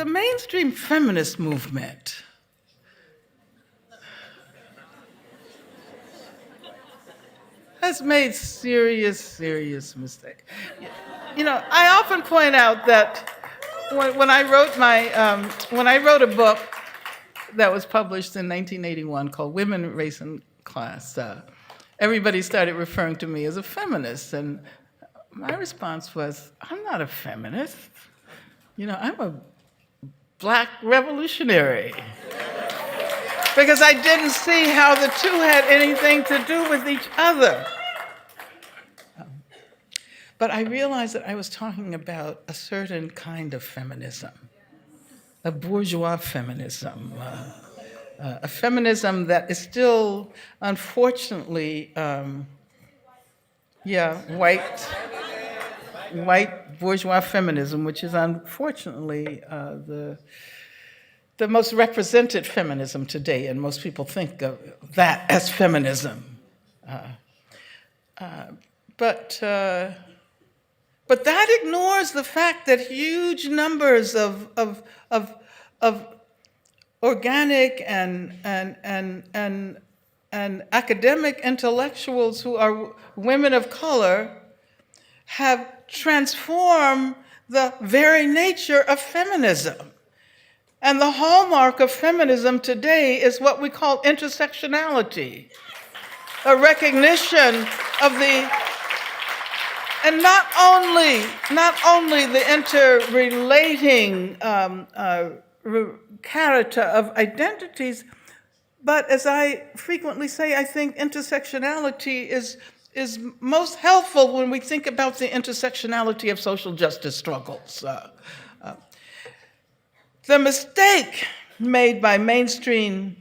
the mainstream feminist movement has made serious mistakes. You know, I often point out that when I wrote a book that was published in 1981 called Women, Race, and Class, everybody started referring to me as a feminist, and my response was, I'm not a feminist. You know, I'm a Black revolutionary. Because I didn't see how the two had anything to do with each other. But I realized that I was talking about a certain kind of feminism, a bourgeois feminism, a feminism that is still, unfortunately, white bourgeois feminism, which is unfortunately the most represented feminism today, and most people think of that as feminism. But that ignores the fact that huge numbers of organic and academic intellectuals who are women of color have transformed the very nature of feminism. And the hallmark of feminism today is what we call intersectionality, a recognition of the, and not only the interrelating character of identities, but as I frequently say, I think intersectionality is most helpful when we think about the intersectionality of social justice struggles. The mistake made by mainstream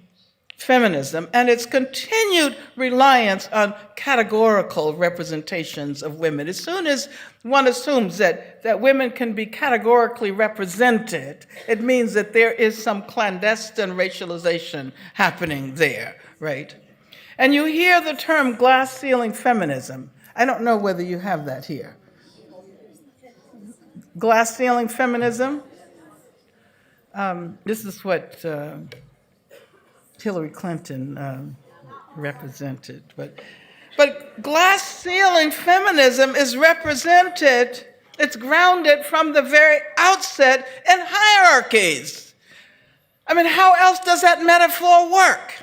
feminism and its continued reliance on categorical representations of women. As soon as one assumes that women can be categorically represented, it means that there is some clandestine racialization happening there, right? And you hear the term glass ceiling feminism. I don't know whether you have that here. Glass ceiling feminism. This is what Hillary Clinton represented. But glass ceiling feminism is represented, it's grounded from the very outset in hierarchies. I mean, how else does that metaphor work?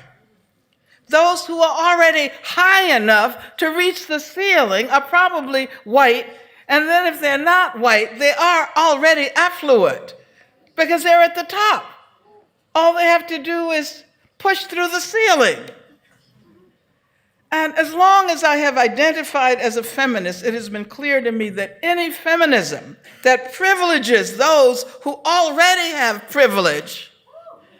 Those who are already high enough to reach the ceiling are probably white, and then if they're not white, they are already affluent because they're at the top. All they have to do is push through the ceiling. And as long as I have identified as a feminist, it has been clear to me that any feminism that privileges those who already have privilege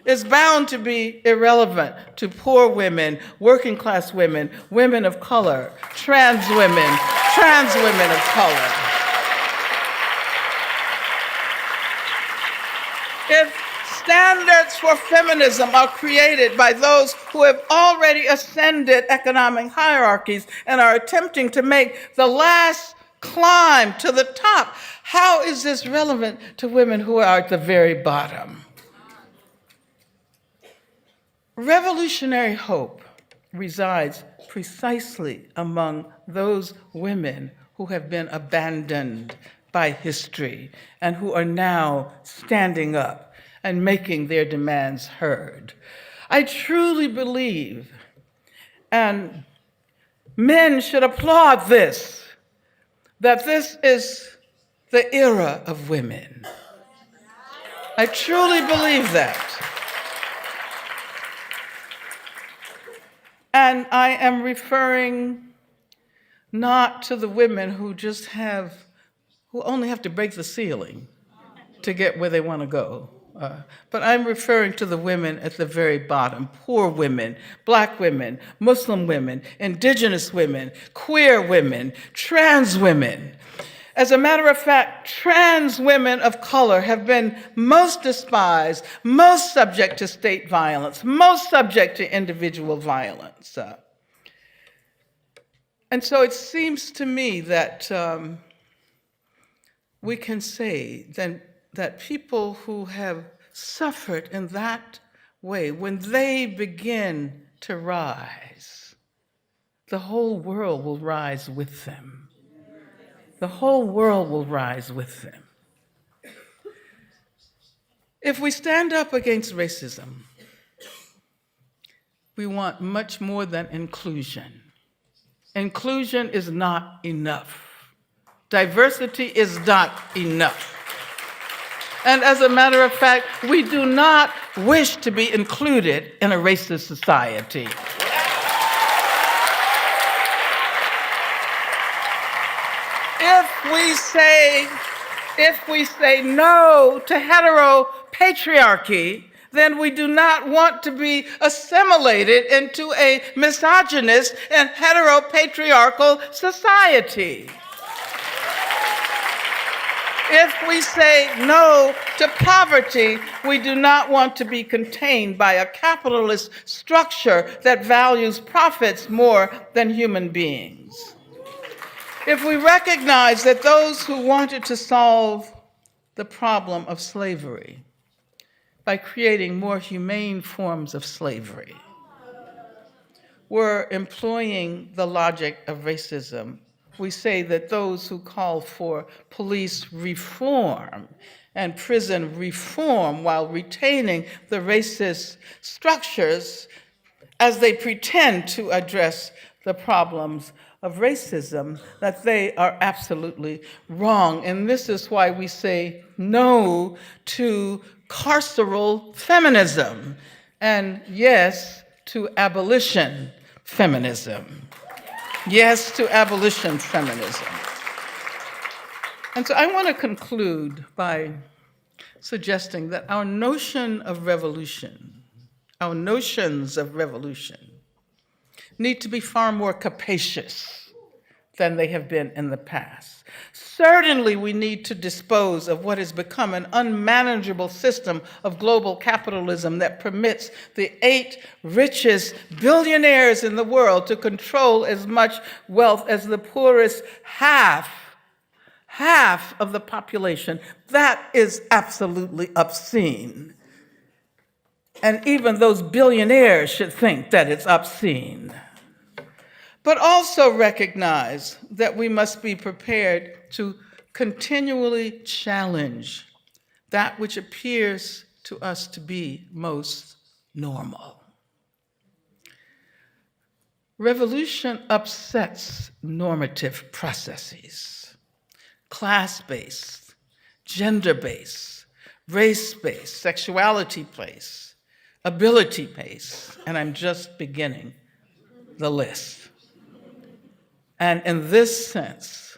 is bound to be irrelevant to poor women, working class women, women of color, trans women of color. If standards for feminism are created by those who have already ascended economic hierarchies and are attempting to make the last climb to the top, how is this relevant to women who are at the very bottom? Revolutionary hope resides precisely among those women who have been abandoned by history and who are now standing up and making their demands heard. I truly believe, and men should applaud this, that this is the era of women. I truly believe that. And I am referring not to the women who only have to break the ceiling to get where they want to go. But I'm referring to the women at the very bottom, poor women, Black women, Muslim women, indigenous women, queer women, trans women. As a matter of fact, trans women of color have been most despised, most subject to state violence, most subject to individual violence. And so it seems to me that we can say that that people who have suffered in that way, when they begin to rise, the whole world will rise with them. The whole world will rise with them. If we stand up against racism, we want much more than inclusion. Inclusion is not enough. Diversity is not enough. And as a matter of fact, we do not wish to be included in a racist society. If we say no to heteropatriarchy, then we do not want to be assimilated into a misogynist and heteropatriarchal society. If we say no to poverty, we do not want to be contained by a capitalist structure that values profits more than human beings. If we recognize that those who wanted to solve the problem of slavery by creating more humane forms of slavery were employing the logic of racism, we say that those who call for police reform and prison reform while retaining the racist structures as they pretend to address the problems of racism, that they are absolutely wrong. And this is why we say no to carceral feminism and yes to abolition feminism. Yes to abolition feminism. And so I want to conclude by suggesting that our notion of revolution, our notions of revolution, need to be far more capacious than they have been in the past. Certainly, we need to dispose of what has become an unmanageable system of global capitalism that permits the 8 richest billionaires in the world to control as much wealth as the poorest half of the population. That is absolutely obscene. And even those billionaires should think that it's obscene. But also recognize that we must be prepared to continually challenge that which appears to us to be most normal. Revolution upsets normative processes, class-based, gender-based, race-based, sexuality-based, ability-based, and I'm just beginning the list. And in this sense,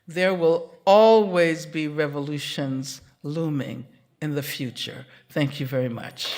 there will always be revolutions looming in the future. Thank you very much.